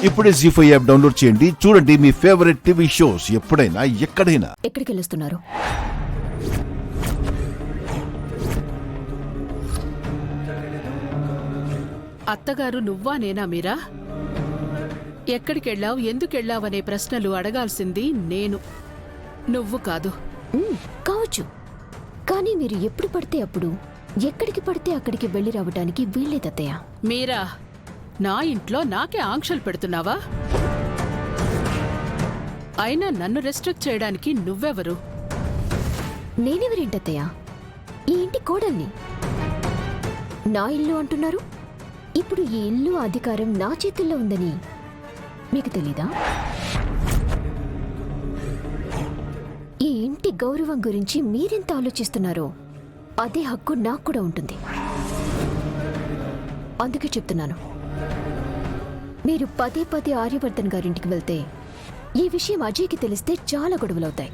ఇప్పుడే జీ5 app download చేయండి. చూడండి మీ ఫేవరెట్ టీవీ షోస్ ఎప్పుడైనా ఎక్కడైనా. ఎక్కడికి వెళ్ళొస్తున్నారు? అత్తగారు నువ్వా నేనా మీరా? ఎక్కడికెళ్ళావు, ఎందుకెళ్ళావనే ప్రశ్నలు అడగాల్సింది నేను, నువ్వు కాదు. కావచ్చు, కానీ మీరు ఎప్పుడు పడితే అప్పుడు ఎక్కడికి పడితే అక్కడికి వెళ్ళి రావడానికి వీల్లేదత్తయ్య. మీరా, నా ఇంట్లో నాకే ఆంక్షలు పెడుతున్నావా? అయినా నన్ను రెస్ట్రిక్ట్ చేయడానికి నువ్వెవరు? నేనెవరేంటత్తయ్య? ఈ ఇంటి కోడల్ని. నా ఇల్లు అంటున్నారు. ఇప్పుడు ఈ ఇల్లు అధికారం నా చేతుల్లో ఉందని మీకు తెలీదా? ఈ ఇంటి గౌరవం గురించి మీరెంత ఆలోచిస్తున్నారో అదే హక్కు నాకు కూడా ఉంటుంది. అందుకే చెప్తున్నాను, మీరు పదే పదే ఆర్యవర్ధన్ గారింటికి వెళ్తే ఈ విషయం అజయ్కి తెలిస్తే చాలా గొడవలవుతాయి.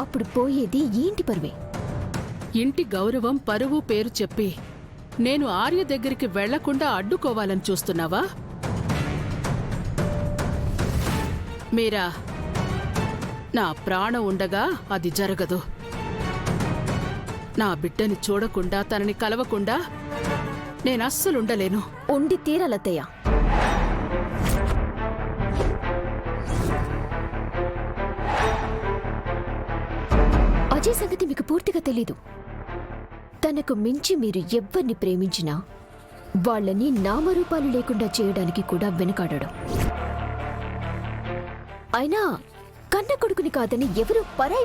అప్పుడు పోయేది ఏంటి పరువే. ఇంటి గౌరవం, పరువు పేరు చెప్పి నేను ఆర్య దగ్గరికి వెళ్లకుండా అడ్డుకోవాలని చూస్తున్నావా? మీరా, నా ప్రాణం ఉండగా అది జరగదు. నా బిడ్డని చూడకుండా, తనని కలవకుండా నేనస్సలుండలేను. ఉండి తీరాలత్తయ్య. అజయ్ సంగతి మీకు పూర్తిగా తెలీదు. తనకు మించి మీరు ఎవ్వరిని ప్రేమించినా వాళ్ళని నామరూపాలు లేకుండా చేయడానికి కూడా వెనకాడడం. అయినా కన్న కొడుకుని కాదని ఎవరు పరాయి.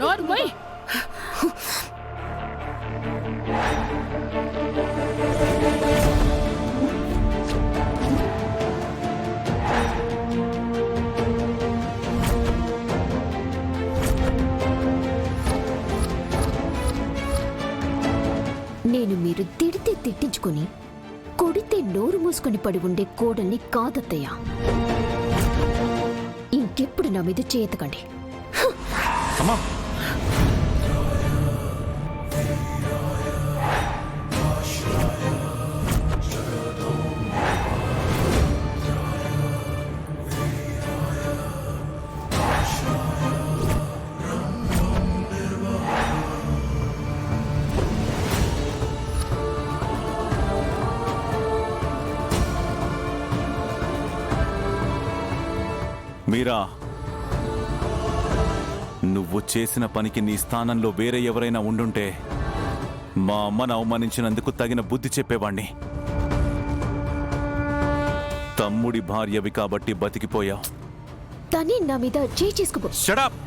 నేను మీరు తిడితే తిట్టించుకుని, కొడితే నోరు మూసుకొని పడి ఉండే కోడల్ని కాదత్తయ్య. ఇంకెప్పుడు నా మీద చేయతకండి. మీరా, నువ్వు చేసిన పనికి నీ స్థానంలో వేరే ఎవరైనా ఉండుంటే మా అమ్మను అవమానించినందుకు తగిన బుద్ధి చెప్పేవాణ్ణి. తమ్ముడి భార్యవి కాబట్టి బతికిపోయావు. తనే నా మీద చేయి చేసుకో. Shut up.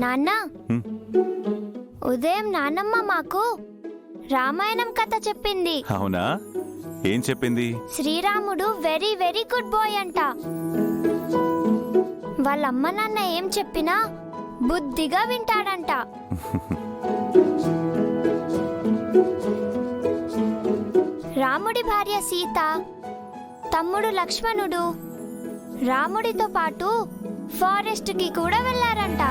నాన్న, ఉదయం నాన్నమ్మ మాకు రామాయణం కథ చెప్పింది. అవునా? ఏం చెప్పింది? శ్రీరాముడు వెరీ వెరీ గుడ్ బాయ్ అంట. వాళ్ళ అమ్మ నాన్న ఏం చెప్పినా బుద్ధిగా వింటాడంట. రాముడి భార్య సీత, తమ్ముడు లక్ష్మణుడు రాముడితో పాటు ఫారెస్ట్ కి కూడా వెళ్ళారంట.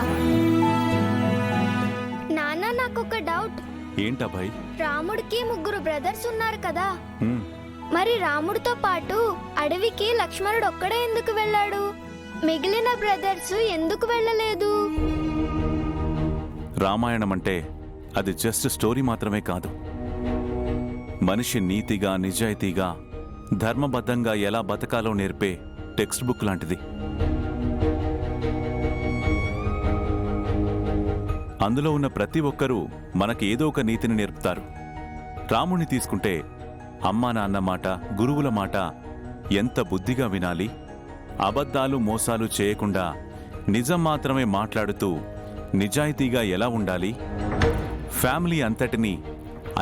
నాన్న, నాకొక డౌట్. ఏంటబ్బాయి? రాముడికి 3 బ్రదర్స్ ఉన్నారు కదా, మరి రాముడితో పాటు అడవికి లక్ష్మణుడు ఒక్కడే ఎందుకు వెళ్ళాడు? మిగిలిన బ్రదర్స్ ఎందుకు వెళ్ళలేదు? రామాయణం అంటే అది జస్ట్ స్టోరీ మాత్రమే కాదు. మనిషి నీతిగా, నిజాయితీగా, ధర్మబద్ధంగా ఎలా బతకాలో నేర్పే టెక్స్ట్ బుక్ లాంటిది. అందులో ఉన్న ప్రతి ఒక్కరూ మనకి ఏదో ఒక నీతిని నేర్పుతారు. రాముణ్ణి తీసుకుంటే అమ్మా నాన్న మాట, గురువుల మాట ఎంత బుద్ధిగా వినాలి, అబద్ధాలు మోసాలు చేయకుండా నిజం మాత్రమే మాట్లాడుతూ నిజాయితీగా ఎలా ఉండాలి, ఫ్యామిలీ అంతటినీ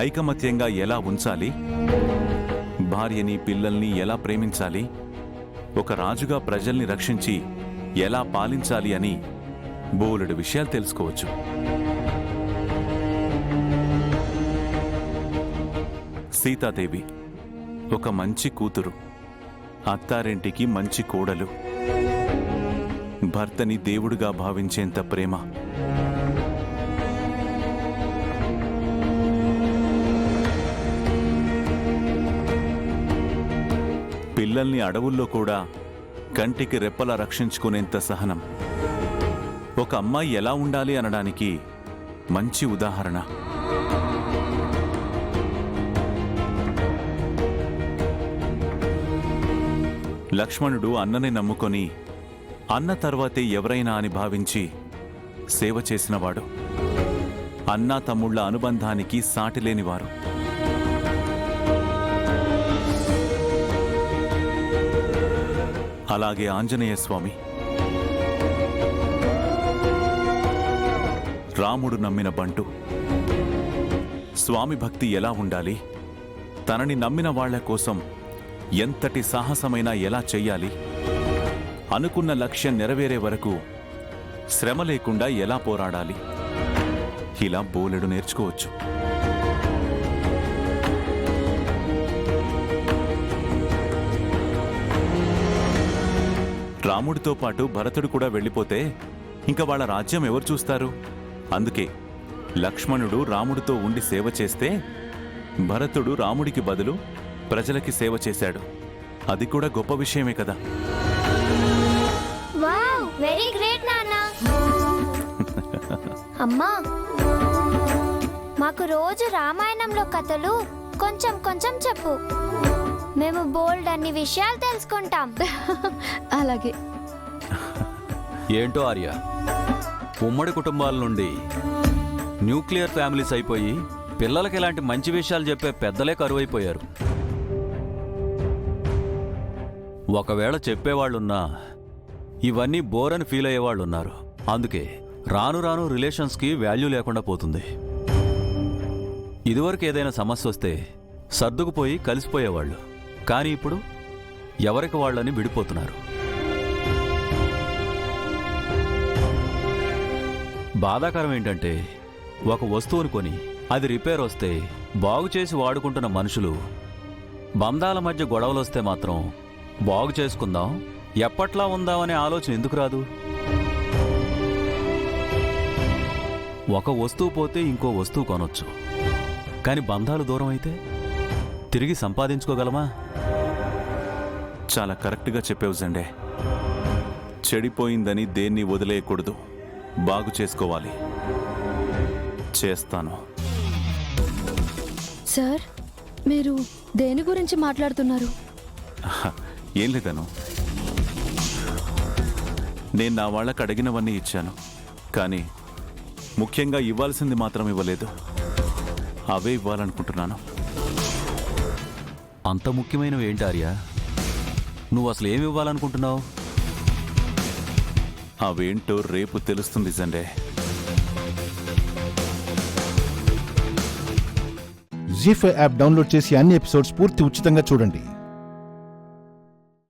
ఐకమత్యంగా ఎలా ఉంచాలి, భార్యని పిల్లల్ని ఎలా ప్రేమించాలి, ఒక రాజుగా ప్రజల్ని రక్షించి ఎలా పాలించాలి అని బోలెడు విషయాలు తెలుసుకోవచ్చు. సీతాదేవి ఒక మంచి కూతురు, అత్తారింటికి మంచి కోడలు, భర్తని దేవుడిగా భావించేంత ప్రేమ. పిల్లల్ని అడవుల్లో కూడా కంటికి రెప్పలా రక్షించుకునేంత సహనం. ఒక అమ్మాయి ఎలా ఉండాలి అనడానికి మంచి ఉదాహరణ. లక్ష్మణుడు అన్నని నమ్ముకొని అన్న తర్వాతే ఎవరైనా అని భావించి సేవ చేసినవాడు. అన్నా తమ్ముళ్ల అనుబంధానికి సాటిలేనివారు. అలాగే ఆంజనేయ స్వామి. రాముడు నమ్మిన బంటు. స్వామి భక్తి ఎలా ఉండాలి, తనని నమ్మిన వాళ్ల కోసం ఎంతటి సాహసమైనా ఎలా చెయ్యాలి, అనుకున్న లక్ష్యం నెరవేరే వరకు శ్రమ లేకుండా ఎలా పోరాడాలి, ఇలా బోలెడు నేర్చుకోవచ్చు. రాముడితో పాటు భరతుడు కూడా వెళ్ళిపోతే ఇంకా వాళ్ళ రాజ్యం ఎవరు చూస్తారు? అందుకే లక్ష్మణుడు రాముడితో ఉండి సేవ చేస్తే భరతుడు రాముడికి బదులు ప్రజలకి సేవ చేశాడు. అది కూడా గొప్ప విషయమే కదా. వావ్, వెరీ గ్రేట్ నాన్నా. అమ్మా, మాకు రోజు రామాయణంలో కథలు కొంచెం కొంచెం చెప్పు. మేము బోల్డ్ అన్ని విషయాలు తెలుసుకుంటాం. అలాగే. ఏంటో ఆర్య, ఉమ్మడి కుటుంబాల నుండి న్యూక్లియర్ ఫ్యామిలీస్ అయిపోయి పిల్లలకి ఇలాంటి మంచి విషయాలు చెప్పే పెద్దలే కరువైపోయారు. ఒకవేళ చెప్పేవాళ్ళున్నా ఇవన్నీ బోర్ అని ఫీల్ అయ్యేవాళ్ళున్నారు. అందుకే రాను రాను రిలేషన్స్కి వాల్యూ లేకుండా పోతుంది. ఇదివరకు ఏదైనా సమస్య వస్తే సర్దుకుపోయి కలిసిపోయేవాళ్ళు, కానీ ఇప్పుడు ఎవరికి వాళ్ళని విడిపోతున్నారు. బాధాకరం ఏంటంటే ఒక వస్తువును కొని అది రిపేర్ వస్తే బాగు చేసి వాడుకుంటున్న మనుషులు బంధాల మధ్య గొడవలు వస్తే మాత్రం బాగు చేసుకుందాం, ఎప్పట్లా ఉందామనే ఆలోచన ఎందుకు రాదు? ఒక వస్తువు పోతే ఇంకో వస్తువు కొనొచ్చు, కానీ బంధాలు దూరం అయితే తిరిగి సంపాదించుకోగలమా? చాలా కరెక్ట్గా చెప్పావు సండే. చెడిపోయిందని దేన్ని వదిలేయకూడదు, బాగు చేసుకోవాలి. చేస్తాను. సార్, మీరు దేని గురించి మాట్లాడుతున్నారు? ఏం లేదను, నేను నా వాళ్ళకు అడిగినవన్నీ ఇచ్చాను, కానీ ముఖ్యంగా ఇవ్వాల్సింది మాత్రం ఇవ్వలేదు. అవే ఇవ్వాలనుకుంటున్నాను. అంత ముఖ్యమైనవి ఏంటి ఆర్య? నువ్వు అసలు ఏమి ఇవ్వాలనుకుంటున్నావు? అవేంటో రేపు తెలుస్తుంది సండే. జీ5 యాప్ డౌన్లోడ్ చేసి అన్ని ఎపిసోడ్స్ పూర్తి ఉచితంగా చూడండి.